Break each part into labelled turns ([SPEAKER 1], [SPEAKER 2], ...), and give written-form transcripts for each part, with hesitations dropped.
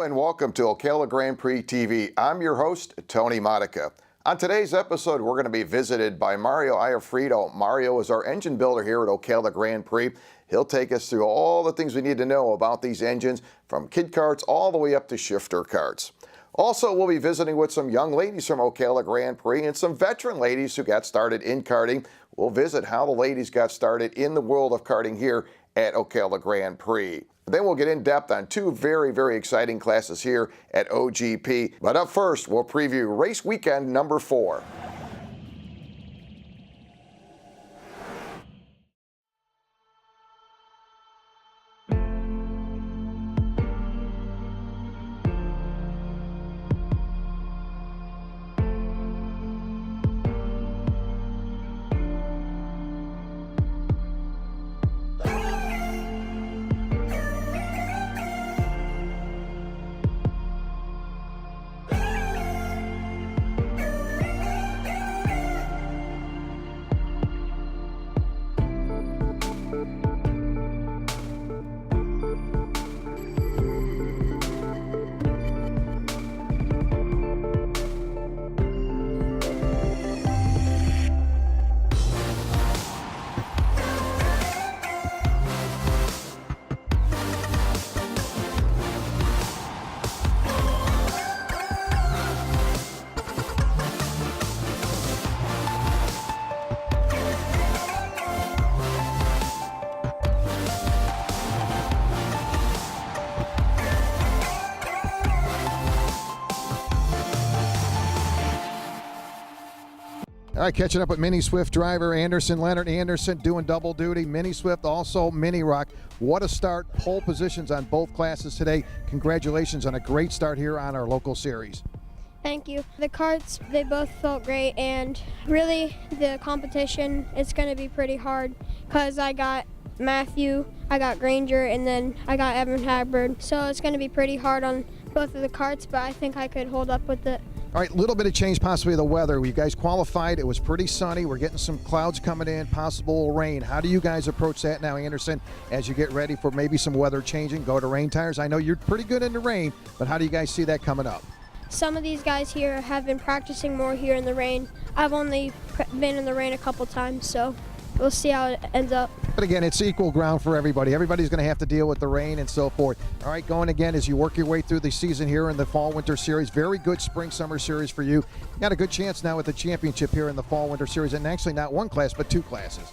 [SPEAKER 1] and welcome to Ocala Grand Prix TV. I'm your host, Tony Modica. On today's episode, we're going to be visited by Mario Iafrito. Mario is our engine builder here at Ocala Grand Prix. He'll take us through all the things we need to know about these engines, from kid karts all the way up to shifter karts. Also, we'll be visiting with some young ladies from Ocala Grand Prix and some veteran ladies who got started in karting. We'll visit how the ladies got started in the world of karting here at Ocala Grand Prix. Then we'll get in depth on two very exciting classes here at OGP. But up first, we'll preview race weekend number 4.
[SPEAKER 2] All right, catching up with Mini Swift driver Anderson, Leonard Anderson doing double duty. Mini Swift, also Mini Rock. What a start. Pole positions on both classes today. Congratulations on a great start here on our local series.
[SPEAKER 3] Thank you. The karts, they both felt great, and really the competition, it's going to be pretty hard because I got Matthew, I got Granger, and then I got Evan Hagbird. So it's going to be pretty hard on both of the karts, but I think I could hold up with it.
[SPEAKER 2] All right, a little bit of change possibly of the weather. You guys qualified. It was pretty sunny. We're getting some clouds coming in, possible rain. How do you guys approach that now, Anderson, as you get ready for maybe some weather changing, go to rain tires? I know you're pretty good in the rain, but how do you guys see that coming up?
[SPEAKER 3] Some of these guys here have been practicing more here in the rain. I've only been in the rain a couple times, so we'll see how it ends up.
[SPEAKER 2] But again, it's equal ground for everybody. Everybody's going to have to deal with the rain and so forth. All right, going again as you work your way through the season here in the Fall-Winter Series. Very good Spring-Summer Series for you. Got a good chance now with the championship here in the Fall-Winter Series, and actually not one class, but two classes.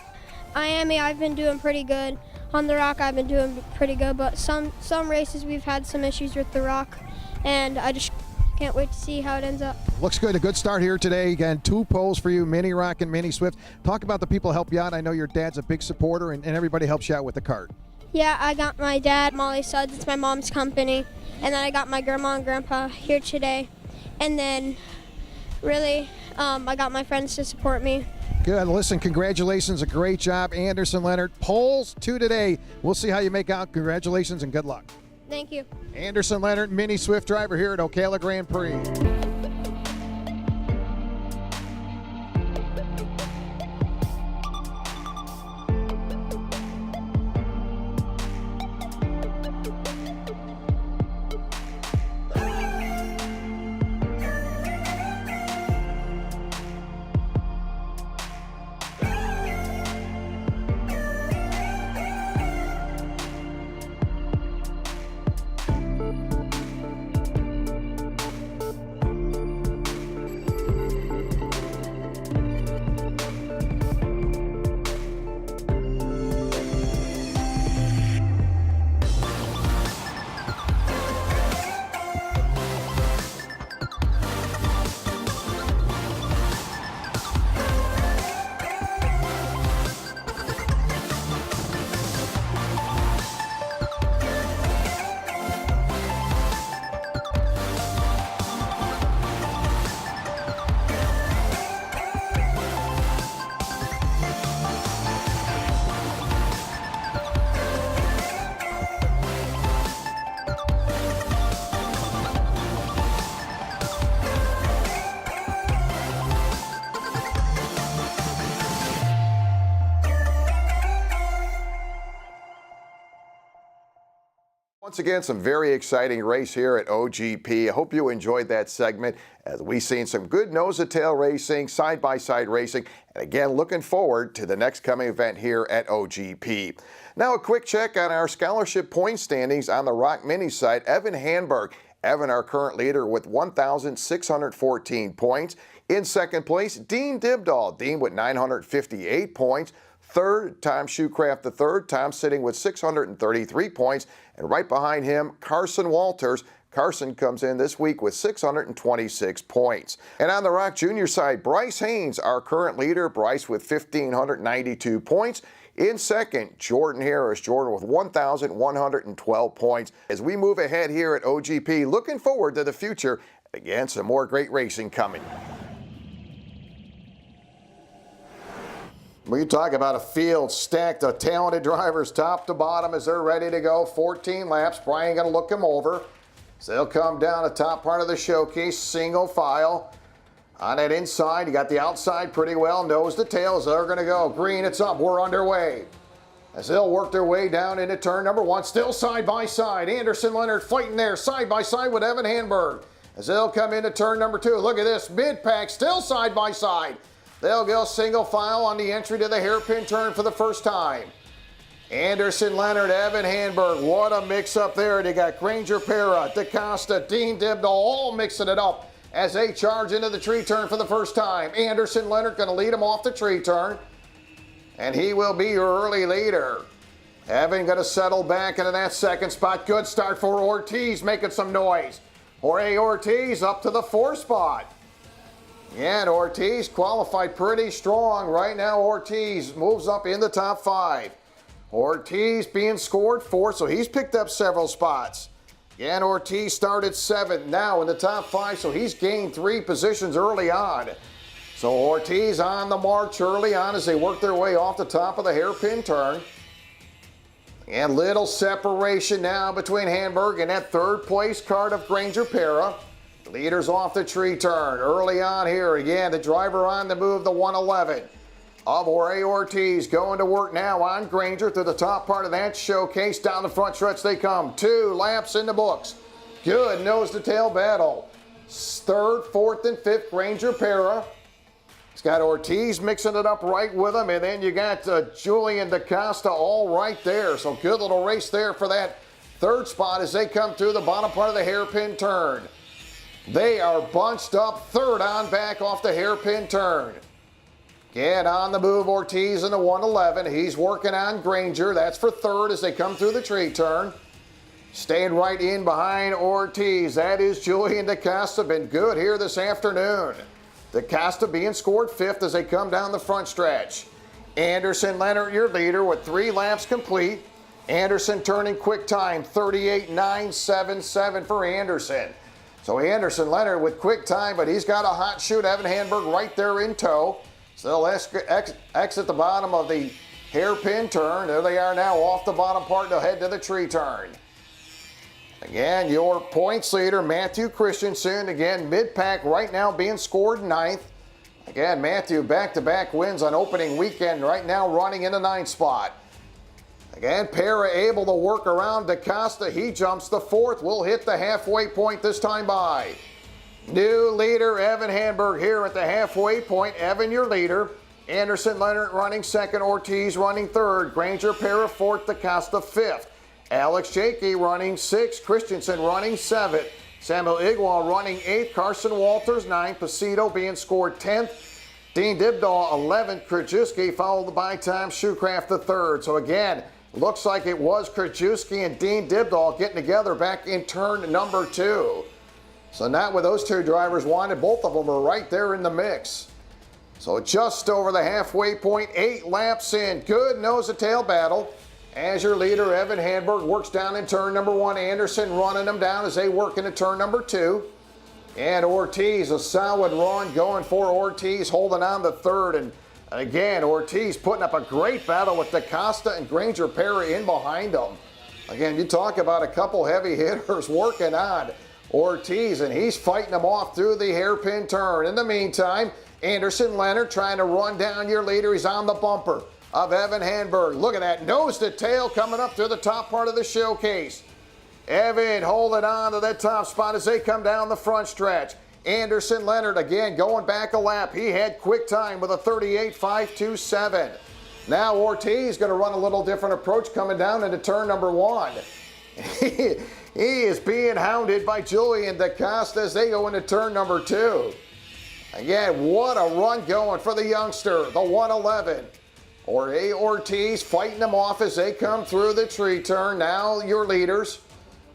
[SPEAKER 3] I've been doing pretty good. On the rock, I've been doing pretty good, but some races we've had some issues with the rock, and I just can't wait to see how it ends up.
[SPEAKER 2] Looks good. A good start here today. Again, two poles for you, Mini Rock and Mini Swift. Talk about the people who help you out. I know your dad's a big supporter, and everybody helps you out with the kart.
[SPEAKER 3] Yeah, I got my dad, Molly Suds. It's my mom's company. And then I got my grandma and grandpa here today. And then, really, I got my friends to support me.
[SPEAKER 2] Good. Listen, congratulations. A great job, Anderson, Leonard. Poles, 2 today. We'll see how you make out. Congratulations and good luck.
[SPEAKER 3] Thank you.
[SPEAKER 2] Anderson Leonard, Mini Swift driver here at Ocala Grand Prix.
[SPEAKER 1] Once again, some very exciting race here at OGP. I hope you enjoyed that segment as we've seen some good nose-to-tail racing, side-by-side racing, and again, looking forward to the next coming event here at OGP. Now, a quick check on our scholarship point standings on the Rock Mini side. Evan Hanberg. Evan, our current leader, with 1,614 points. In second place, Dean Dibdahl. Dean with 958 points. Third, Tom Shoecraft the third. Tom sitting with 633 points. And right behind him, Karsyn Walters. Karsyn comes in this week with 626 points. And on the Rock Junior side, Bryce Haynes, our current leader. Bryce with 1,592 points. In second, Jordan Harris. Jordan with 1,112 points. As we move ahead here at OGP, looking forward to the future. Again, some more great racing coming. We talk about a field stacked of talented drivers top to bottom as they're ready to go. 14 laps. Brian going to look them over. So they'll come down the top part of the showcase, single file. On that inside, you got the outside pretty well, nose to tail as they're going to go. Green, it's up. We're underway. As they'll work their way down into turn number one, still side by side. Anderson Leonard fighting there side by side with Evan Hanberg. As they'll come into turn number two, look at this, mid-pack still side by side. They'll go single file on the entry to the hairpin turn for the first time. Anderson Leonard, Evan Hanberg, what a mix-up there. They got Granger Para, DaCosta, Dean Dibdahl, all mixing it up as they charge into the tree turn for the first time. Anderson Leonard going to lead them off the tree turn, and he will be your early leader. Evan going to settle back into that second spot. Good start for Ortiz, making some noise. Jorge Ortiz up to the 4th spot. Yeah, and Ortiz qualified pretty strong. Right now, Ortiz moves up in the top 5. Ortiz being scored 4th, so he's picked up several spots. Yeah, and Ortiz started 7th now in the top 5, so he's gained 3 positions early on. So Ortiz on the march early on as they work their way off the top of the hairpin turn. And little separation now between Hanberg and that 3rd place card of Granger Para. Leaders off the tree turn. Early on here, again, the driver on the move, the 111 of Jorge Ortiz going to work now on Granger through the top part of that showcase. Down the front stretch they come. 2 laps in the books. Good nose-to-tail battle. 3rd, 4th, and 5th, Granger Para. He's got Ortiz mixing it up right with him, and then you got Julian DaCosta all right there. So good little race there for that 3rd spot as they come through the bottom part of the hairpin turn. They are bunched up 3rd on back off the hairpin turn. Get on the move, Ortiz in the 111. He's working on Granger. That's for 3rd as they come through the tree turn. Staying right in behind Ortiz. That is Julian DaCosta. Been good here this afternoon. DaCosta being scored 5th as they come down the front stretch. Anderson Leonard, your leader, with 3 laps complete. Anderson turning quick time, 38.977 for Anderson. So Anderson Leonard with quick time, but he's got a hot shoot. Evan Hanberg right there in tow. So they'll exit the bottom of the hairpin turn. There they are now off the bottom part. They'll head to the tree turn. Again, your points leader, Matthew Christensen. Again, mid-pack right now being scored 9th. Again, Matthew back-to-back wins on opening weekend. Right now running in the 9th spot. Again, Para able to work around DaCosta. He jumps the 4th. We'll hit the halfway point this time by. New leader, Evan Hanberg here at the halfway point. Evan, your leader. Anderson Leonard running 2nd. Ortiz running 3rd. Granger Para 4th. DaCosta 5th. Alex Jakey running 6th. Christensen running 7th. Samuel Igwal running 8th. Karsyn Walters 9th. Pacito being scored 10th. Dean Dibdahl 11th. Krajewski followed by Tom Shoecraft the 3rd. So again, looks like it was Krajewski and Dean Dibdahl getting together back in turn number 2. So not with those 2 drivers wanted. Both of them are right there in the mix. So just over the halfway point, 8 laps in. Good nose-to-tail battle. As your leader, Evan Hanberg, works down in turn number 1. Anderson running them down as they work into turn number 2. And Ortiz, a solid run going for Ortiz, holding on the 3rd. And again, Ortiz putting up a great battle with DaCosta and Granger Para in behind them. Again, you talk about a couple heavy hitters working on Ortiz, and he's fighting them off through the hairpin turn. In the meantime, Anderson Leonard trying to run down your leader. He's on the bumper of Evan Hanberg. Look at that nose to tail coming up through the top part of the showcase. Evan holding on to that top spot as they come down the front stretch. Anderson Leonard again going back a lap. He had quick time with a 38.527. Now Ortiz going to run a little different approach coming down into turn number 1. He is being hounded by Julian DaCosta as they go into turn number 2. Again, what a run going for the youngster, the 111. Ortiz fighting them off as they come through the tree turn. Now your leaders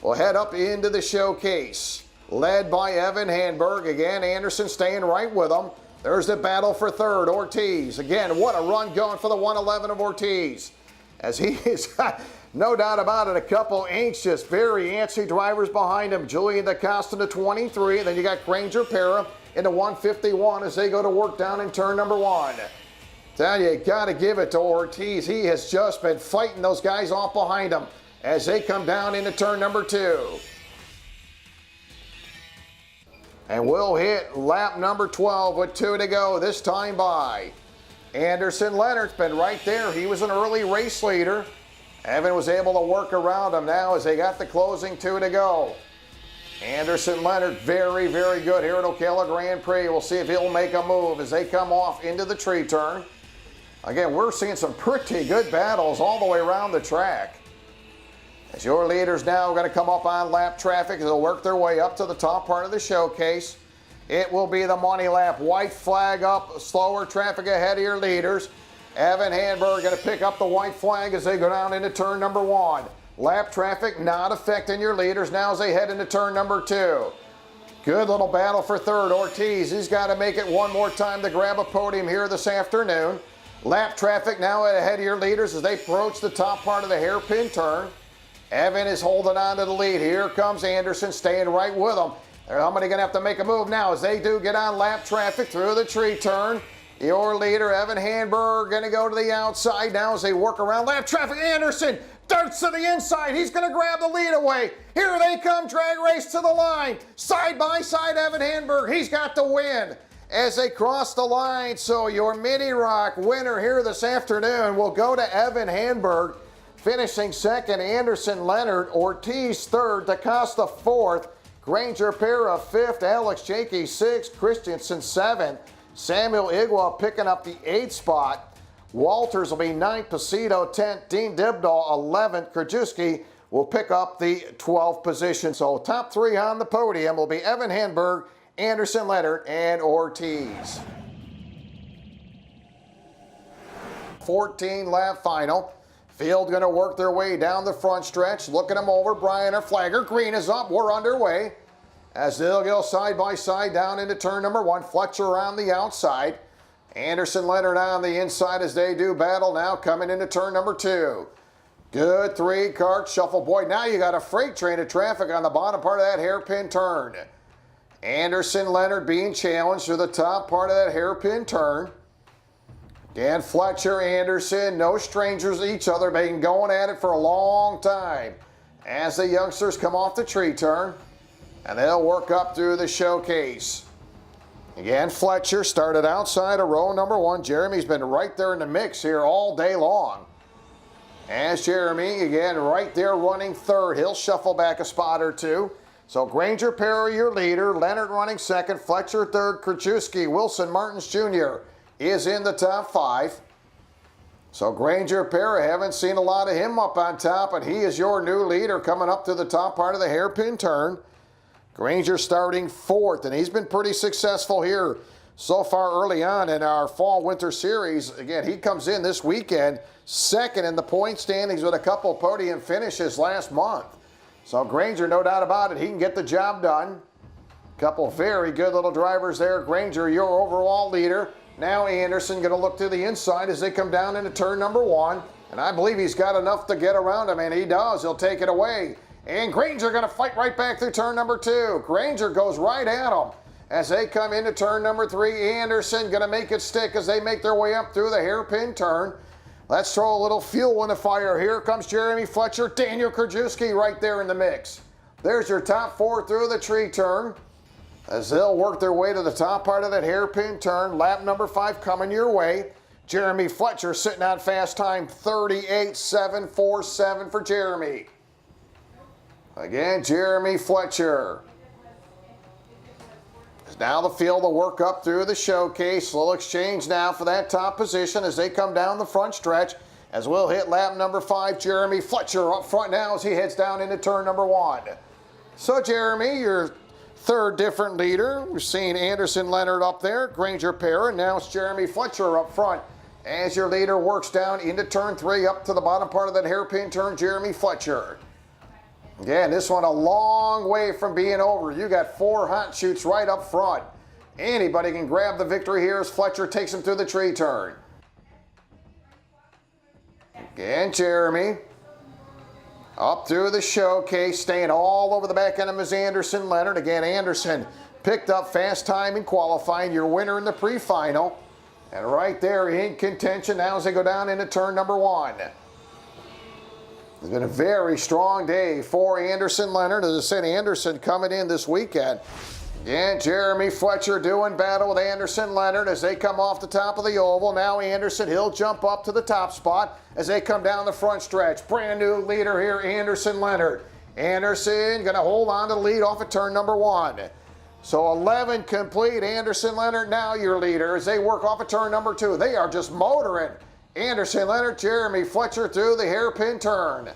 [SPEAKER 1] will head up into the showcase. Led by Evan Handberg. Again, Anderson staying right with them. There's the battle for third. Ortiz. Again, what a run going for the 111 of Ortiz. As he is, no doubt about it, a couple anxious, very antsy drivers behind him. Julian DaCosta to 23. Then you got Granger Para into 151 as they go to work down in turn number 1. Tell you, got to give it to Ortiz. He has just been fighting those guys off behind him as they come down into turn number 2. And we'll hit lap number 12 with 2 to go, this time by Anderson Leonard's been right there. He was an early race leader. Evan was able to work around him now as they got the closing 2 to go. Anderson Leonard very, very good here at Ocala Grand Prix. We'll see if he'll make a move as they come off into the tree turn. Again, we're seeing some pretty good battles all the way around the track. As your leaders now are going to come up on lap traffic, they'll work their way up to the top part of the showcase. It will be the money lap. White flag up, slower traffic ahead of your leaders. Evan Handberg going to pick up the white flag as they go down into turn number 1. Lap traffic not affecting your leaders now as they head into turn number 2. Good little battle for third. Ortiz, he's got to make it one more time to grab a podium here this afternoon. Lap traffic now ahead of your leaders as they approach the top part of the hairpin turn. Evan is holding on to the lead. Here comes Anderson staying right with them. Somebody going to have to make a move now as they do get on lap traffic through the tree turn. Your leader, Evan Handberg, going to go to the outside now as they work around lap traffic. Anderson darts to the inside. He's going to grab the lead away. Here they come, drag race to the line. Side by side, Evan Handberg. He's got the win as they cross the line. So your Mini Rock winner here this afternoon will go to Evan Handberg. Finishing second, Anderson Leonard. Ortiz third, DaCosta fourth. Granger Para fifth, Alex Jakey sixth, Christensen seventh. Samuel Igwa picking up the 8th spot. Walters will be 9th, Pacito 10th, Dean Dibdahl 11th. Krajewski will pick up the 12th position. So top 3 on the podium will be Evan Handberg, Anderson Leonard, and Ortiz. 14-lap final. Field going to work their way down the front stretch. Looking them over, Brian or Flagger. Green is up. We're underway. As they'll go side by side down into turn number 1. Fletcher around the outside. Anderson Leonard on the inside as they do battle now coming into turn number 2. Good 3-cart shuffle. Boy, now you got a freight train of traffic on the bottom part of that hairpin turn. Anderson Leonard being challenged through the top part of that hairpin turn. Dan Fletcher, Anderson, no strangers to each other. They've been going at it for a long time. As the youngsters come off the tree turn, and they'll work up through the showcase. Again, Fletcher started outside of row number 1. Jeremy's been right there in the mix here all day long. As Jeremy, again, right there running third. He'll shuffle back a spot or 2. So Granger Para, your leader. Leonard running second. Fletcher third. Krajewski, Wilson Martins Jr. is in the top 5. So Granger Para, haven't seen a lot of him up on top, and he is your new leader coming up to the top part of the hairpin turn. Granger starting 4th, and he's been pretty successful here so far early on in our fall-winter series. Again, he comes in this weekend 2nd in the point standings with a couple podium finishes last month. So Granger, no doubt about it, he can get the job done. Couple very good little drivers there. Granger, your overall leader. Now Anderson going to look to the inside as they come down into turn number 1. And I believe he's got enough to get around him, and he does. He'll take it away. And Granger going to fight right back through turn number 2. Granger goes right at him as they come into turn number 3. Anderson going to make it stick as they make their way up through the hairpin turn. Let's throw a little fuel in the fire. Here comes Jeremy Fletcher, Daniel Krajewski right there in the mix. There's your top 4 through the tree turn as they'll work their way to the top part of that hairpin turn. Lap number 5 coming your way. Jeremy Fletcher sitting on fast time, 38.747 for Jeremy. Again, Jeremy Fletcher. Now the field will work up through the showcase. Little exchange now for that top position as they come down the front stretch. As we'll hit lap number 5, Jeremy Fletcher up front now as he heads down into turn number 1. So Jeremy, your third different leader. We're seeing Anderson Leonard up there, Granger pair, and now it's Jeremy Fletcher up front as your leader works down into turn 3 up to the bottom part of that hairpin turn, Jeremy Fletcher. Again, this one a long way from being over. You got 4 hot shoots right up front. Anybody can grab the victory here as Fletcher takes him through the tree turn. Again, Jeremy up through the showcase, staying all over the back end of Ms. Anderson Leonard. Again, Anderson picked up fast time in qualifying, your winner in the pre-final. And right there in contention now as they go down into turn number 1. It's been a very strong day for Anderson Leonard. As I said, Anderson coming in this weekend. Again, Jeremy Fletcher doing battle with Anderson Leonard as they come off the top of the oval. Now Anderson, he'll jump up to the top spot as they come down the front stretch. Brand new leader here, Anderson Leonard. Anderson going to hold on to the lead off of turn number 1. So 11 complete. Anderson Leonard now your leader as they work off of turn number 2. They are just motoring. Anderson Leonard, Jeremy Fletcher through the hairpin turn.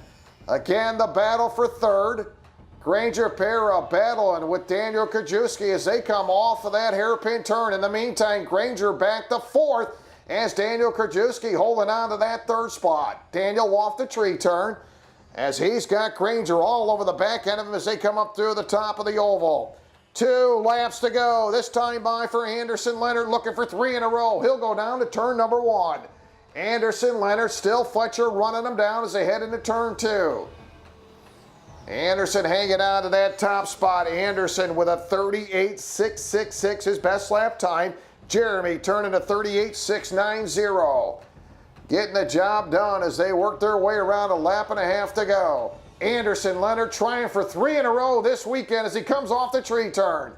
[SPEAKER 1] Again, the battle for third. Granger Para battling with Daniel Krajewski as they come off of that hairpin turn. In the meantime, Granger back to 4th as Daniel Krajewski holding on to that 3rd spot. Daniel off the tree turn as he's got Granger all over the back end of him as they come up through the top of the oval. 2 laps to go. This time by for Anderson Leonard, looking for 3 in a row. He'll go down to turn number 1. Anderson Leonard, still Fletcher running them down as they head into turn 2. Anderson hanging on to that top spot. Anderson with a 38.666, his best lap time. Jeremy turning a 38.690. Getting the job done as they work their way around a lap and a half to go. Anderson Leonard trying for 3 in a row this weekend as he comes off the tree turn.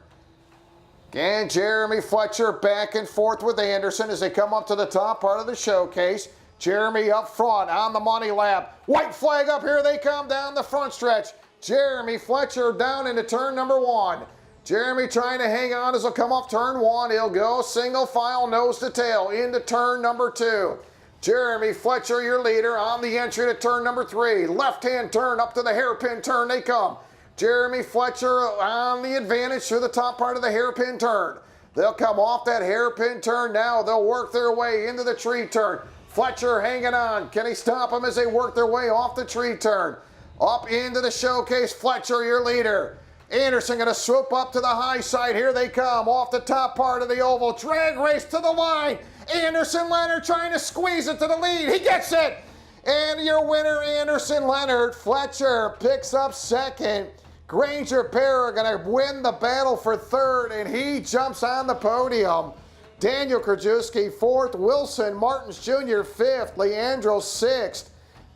[SPEAKER 1] And Jeremy Fletcher back and forth with Anderson as they come up to the top part of the showcase. Jeremy up front on the money lap. White flag up here, they come down the front stretch. Jeremy Fletcher down into turn number 1. Jeremy trying to hang on as he'll come off turn 1. He'll go single file nose to tail into turn number 2. Jeremy Fletcher, your leader, on the entry to turn number 3. Left-hand turn up to the hairpin turn they come. Jeremy Fletcher on the advantage through the top part of the hairpin turn. They'll come off that hairpin turn now. They'll work their way into the tree turn. Fletcher hanging on. Can he stop them as they work their way off the tree turn? Up into the showcase, Fletcher, your leader. Anderson going to swoop up to the high side. Here they come off the top part of the oval. Drag race to the line. Anderson Leonard trying to squeeze it to the lead. He gets it. And your winner, Anderson Leonard. Fletcher picks up 2nd. Granger Para going to win the battle for 3rd, and he jumps on the podium. Daniel Krajewski 4th. Wilson Martins Jr. 5th. Leandro 6th.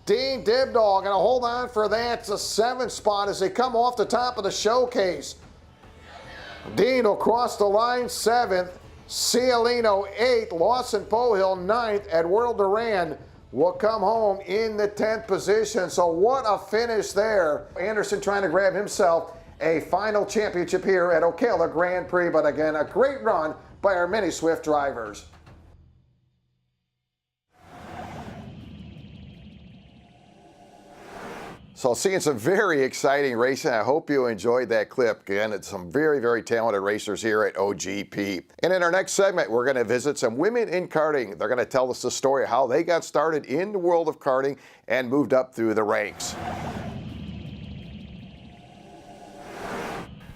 [SPEAKER 1] Dean Dibdahl going to hold on for that 7th spot as they come off the top of the showcase. Dean will cross the line 7th. Cialino 8th. Lawson Pohill 9th. Eduardo Duran will come home in the 10th position. So what a finish there. Anderson trying to grab himself a final championship here at Ocala Grand Prix. But again, a great run by our many Swift drivers. So seeing some very exciting racing. I hope you enjoyed that clip. Again, it's some very, very talented racers here at OGP. And in our next segment, we're going to visit some women in karting. They're going to tell us the story of how they got started in the world of karting and moved up through the ranks.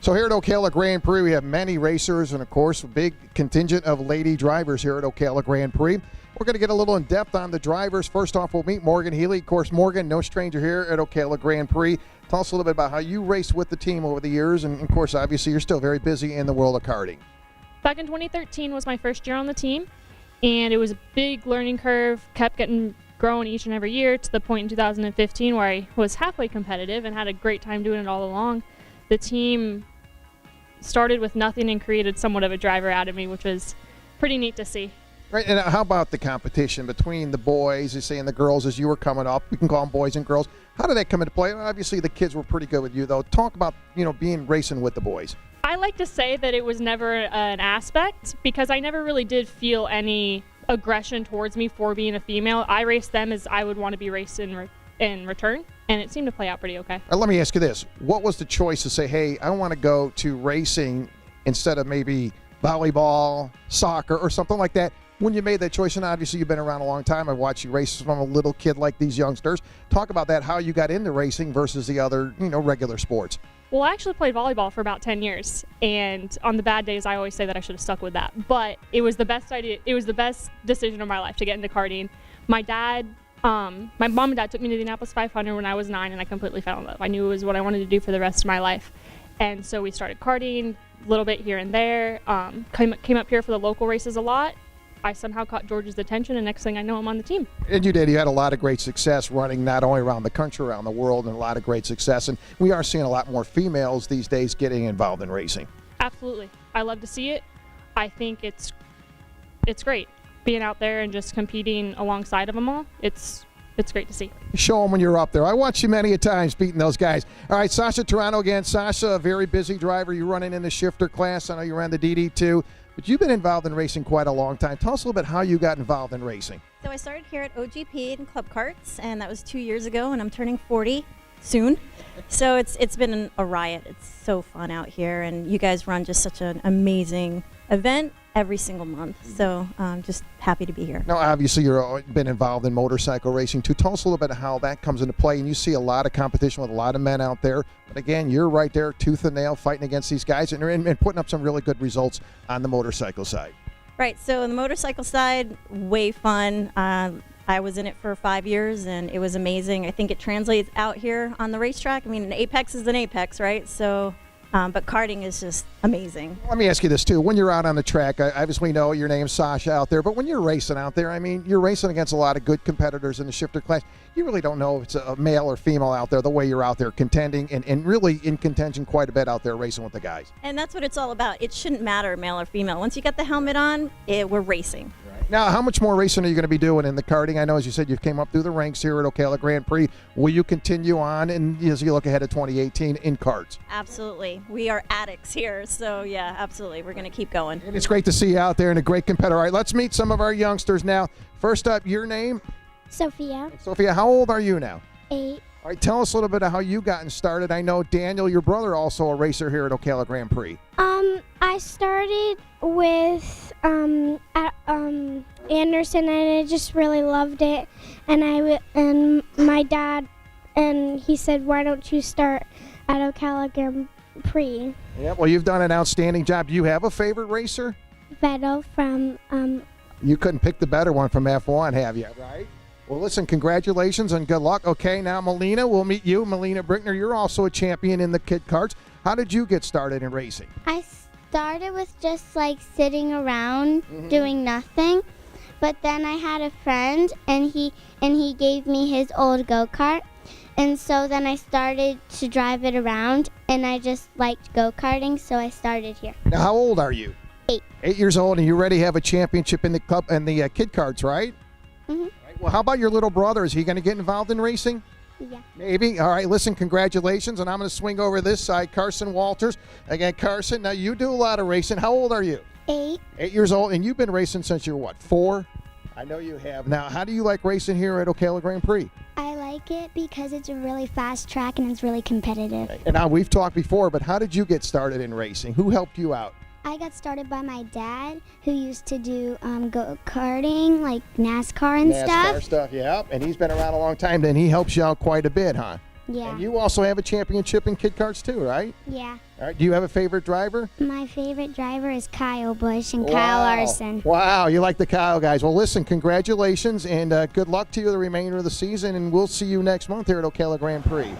[SPEAKER 2] So here at Ocala Grand Prix, we have many racers and, of course, a big contingent of lady drivers here at Ocala Grand Prix. We're going to get a little in depth on the drivers. First off, we'll meet Morgan Healy. Of course, Morgan, no stranger here at Ocala Grand Prix. Tell us a little bit about how you raced with the team over the years. And, of course, obviously, you're still very busy in the world of karting.
[SPEAKER 4] Back in 2013 was my first year on the team, and it was a big learning curve, kept growing each and every year to the point in 2015 where I was halfway competitive and had a great time doing it all along. The team started with nothing and created somewhat of a driver out of me, which was pretty neat to see.
[SPEAKER 2] Right, and how about the competition between the boys, you say, and the girls as you were coming up? We can call them boys and girls. How did that come into play? Obviously, the kids were pretty good with you, though. Talk about, being racing with the boys.
[SPEAKER 4] I like to say that it was never an aspect because I never really did feel any aggression towards me for being a female. I raced them as I would want to be raced in return, and it seemed to play out pretty okay.
[SPEAKER 2] Let me ask you this. What was the choice to say, hey, I want to go to racing instead of maybe volleyball, soccer, or something like that? When you made that choice, and obviously you've been around a long time, I've watched you race from a little kid like these youngsters. Talk about that, how you got into racing versus the other, regular sports.
[SPEAKER 4] Well, I actually played volleyball for about 10 years, and on the bad days, I always say that I should have stuck with that. But it was the best idea. It was the best decision of my life to get into karting. My mom and dad took me to the Indianapolis 500 when I was 9, and I completely fell in love. I knew it was what I wanted to do for the rest of my life. And so we started karting a little bit here and there, came up here for the local races a lot. I somehow caught George's attention, and next thing I know, I'm on the team.
[SPEAKER 2] And you did. You had a lot of great success running not only around the country, around the world, and a lot of great success. And we are seeing a lot more females these days getting involved in racing.
[SPEAKER 4] Absolutely. I love to see it. I think it's great being out there and just competing alongside of them all. It's great to see.
[SPEAKER 2] Show them when you're up there. I watched you many a times beating those guys. All right, Sasha Toronto again. Sasha, a very busy driver. You're running in the shifter class. I know you ran the DD2. But you've been involved in racing quite a long time. Tell us a little bit how you got involved in racing.
[SPEAKER 5] So I started here at OGP in club karts, and that was 2 years ago, and I'm turning 40 soon. So it's been a riot. It's so fun out here, and you guys run just such an amazing event every single month. So I'm just happy to be here.
[SPEAKER 2] Now, obviously, you've been involved in motorcycle racing too. Tell us a little bit how that comes into play. And you see a lot of competition with a lot of men out there. But again, you're right there, tooth and nail, fighting against these guys and putting up some really good results on the motorcycle side.
[SPEAKER 5] Right. So on the motorcycle side, way fun. I was in it for 5 years, and it was amazing. I think it translates out here on the racetrack. I mean, an apex is an apex, right? So. But karting is just amazing.
[SPEAKER 2] Let me ask you this, too. When you're out on the track, I obviously know your name's Sasha out there, but when you're racing out there, I mean, you're racing against a lot of good competitors in the shifter class. You really don't know if it's a male or female out there the way you're out there contending and really in contention quite a bit out there racing with the guys.
[SPEAKER 5] And that's what it's all about. It shouldn't matter male or female. Once you got the helmet on, we're racing.
[SPEAKER 2] Now, how much more racing are you going to be doing in the karting? I know, as you said, you came up through the ranks here at Ocala Grand Prix. Will you continue on and as you look ahead to 2018 in karts?
[SPEAKER 5] Absolutely. We are addicts here. So, yeah, absolutely. We're going to keep going.
[SPEAKER 2] And it's great to see you out there and a great competitor. All right, let's meet some of our youngsters now. First up, your name?
[SPEAKER 3] Sophia.
[SPEAKER 2] Sophia, how old are you now?
[SPEAKER 3] 8.
[SPEAKER 2] All right, tell us a little bit of how you gotten started. I know Daniel, your brother, also a racer here at Ocala Grand Prix.
[SPEAKER 3] I started with Anderson, and I just really loved it. And my dad, and he said, "Why don't you start at Ocala Grand Prix?"
[SPEAKER 2] Yeah, well, you've done an outstanding job. Do you have a favorite racer?
[SPEAKER 3] Vettel from
[SPEAKER 2] You couldn't pick the better one from F1, have you? Right. Well, listen, congratulations and good luck. Okay, now, Malina, we'll meet you. Malina Brickner, you're also a champion in the kid karts. How did you get started in racing?
[SPEAKER 6] I started with just like sitting around doing nothing, but then I had a friend and he gave me his old go-kart, and so then I started to drive it around, and I just liked go-karting, so I started here.
[SPEAKER 2] Now, how old are you?
[SPEAKER 6] 8.
[SPEAKER 2] 8 years old, and you already have a championship in the club and the kid karts, right?
[SPEAKER 6] Mm-hmm.
[SPEAKER 2] Right. Well, how about your little brother? Is he going to get involved in racing?
[SPEAKER 6] Yeah.
[SPEAKER 2] Maybe. All right, listen, congratulations, and I'm going to swing over this side. Karsyn Walters. Again, Karsyn, now you do a lot of racing. How old are you?
[SPEAKER 6] 8.
[SPEAKER 2] 8 years old, and you've been racing since you're what, 4? I know you have. Now, how do you like racing here at Ocala Grand Prix?
[SPEAKER 6] I like it because it's a really fast track and it's really competitive.
[SPEAKER 2] And now, we've talked before, but how did you get started in racing? Who helped you out?
[SPEAKER 6] I got started by my dad, who used to do go-karting, like NASCAR and
[SPEAKER 2] NASCAR stuff, yeah. And he's been around a long time, then he helps you out quite a bit, huh?
[SPEAKER 6] Yeah.
[SPEAKER 2] And you also have a championship in kid karts too, right?
[SPEAKER 6] Yeah.
[SPEAKER 2] All right. Do you have a favorite driver?
[SPEAKER 6] My favorite driver is Kyle Busch and Kyle Larson.
[SPEAKER 2] Wow, you like the Kyle guys. Well, listen, congratulations, and good luck to you the remainder of the season, and we'll see you next month here at Ocala Grand Prix.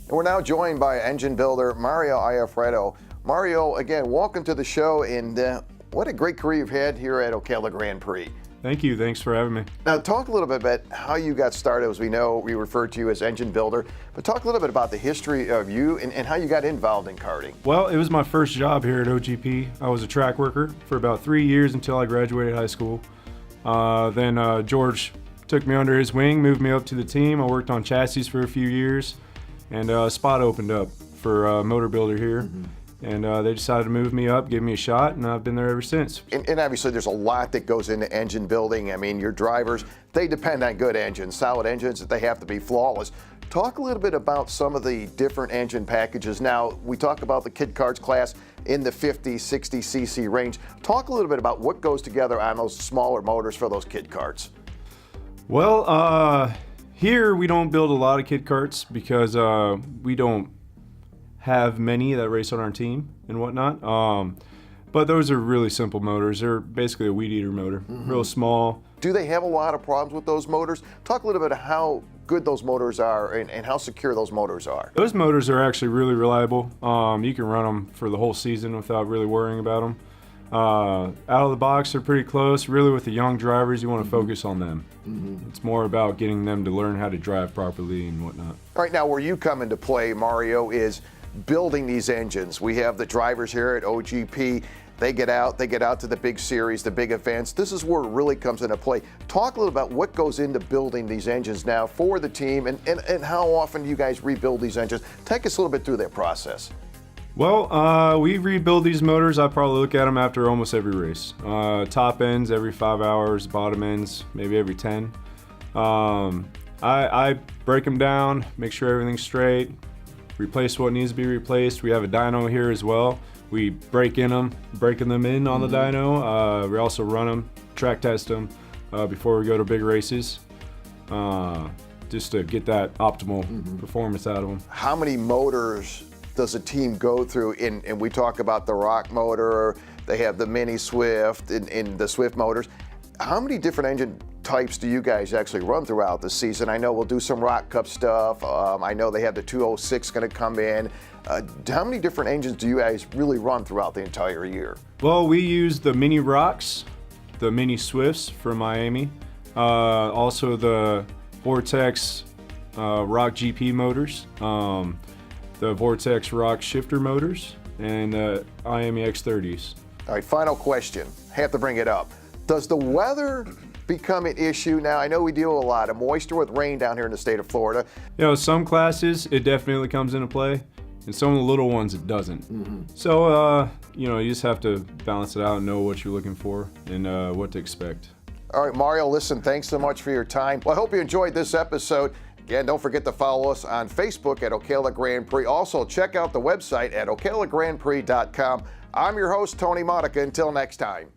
[SPEAKER 1] And we're now joined by engine builder Mario Iafredo. Mario, again, welcome to the show, and what a great career you've had here at Ocala Grand Prix.
[SPEAKER 7] Thank you. Thanks for having me.
[SPEAKER 1] Now, talk a little bit about how you got started. As we know, we refer to you as engine builder, but talk a little bit about the history of you and how you got involved in karting.
[SPEAKER 7] Well, it was my first job here at OGP. I was a track worker for about 3 years until I graduated high school. Then George took me under his wing, moved me up to the team. I worked on chassis for a few years, and a spot opened up for a motor builder here. And they decided to move me up, give me a shot, and I've been there ever since.
[SPEAKER 1] And obviously there's a lot that goes into engine building. I mean, your drivers, they depend on good engines, solid engines, that they have to be flawless. Talk a little bit about some of the different engine packages. Now, we talk about the kid karts class in the 50, 60 cc range. Talk a little bit about what goes together on those smaller motors for those kid karts.
[SPEAKER 7] Well, here we don't build a lot of kid karts because we don't have many that race on our team and whatnot. But those are really simple motors. They're basically a weed eater motor, real small.
[SPEAKER 1] Do they have a lot of problems with those motors? Talk a little bit of how good those motors are and how secure those motors are.
[SPEAKER 7] Those motors are actually really reliable. You can run them for the whole season without really worrying about them. Out of the box, they're pretty close. Really, with the young drivers, you want to focus on them. It's more about getting them to learn how to drive properly and whatnot.
[SPEAKER 1] All right, now where you come into play, Mario, is building these engines. We have the drivers here at OGP. They get out to the big series, the big events. This is where it really comes into play. Talk a little about what goes into building these engines now for the team and how often you guys rebuild these engines. Take us a little bit through that process.
[SPEAKER 7] Well, we rebuild these motors. I probably look at them after almost every race. Top ends every 5 hours, bottom ends maybe every 10. I break them down, make sure everything's straight, replace what needs to be replaced. We have a dyno here as well. We breaking them in on the dyno. We also run them, track test them before we go to big races, just to get that optimal performance out of them.
[SPEAKER 1] How many motors does a team go through? And we talk about the rock motor, they have the mini Swift and the Swift motors. How many different engine types do you guys actually run throughout the season? I know we'll do some Rock Cup stuff. I know they have the 206 going to come in. How many different engines do you guys really run throughout the entire year?
[SPEAKER 7] Well, we use the mini Rocks, the mini Swifts from Miami, also the Vortex Rock GP motors, the Vortex Rock shifter motors, and the Miami X30s.
[SPEAKER 1] All right, final question. Have to bring it up. Does the weather become an issue now? I know we deal with a lot of moisture with rain down here in the state of Florida.
[SPEAKER 7] You know, some classes it definitely comes into play, and some of the little ones it doesn't. So, you know, you just have to balance it out and know what you're looking for and what to expect.
[SPEAKER 1] All right, Mario, listen, thanks so much for your time. Well, I hope you enjoyed this episode. Again, don't forget to follow us on Facebook at Ocala Grand Prix. Also, check out the website at ocalagrandprix.com. I'm your host, Tony Monica. Until next time.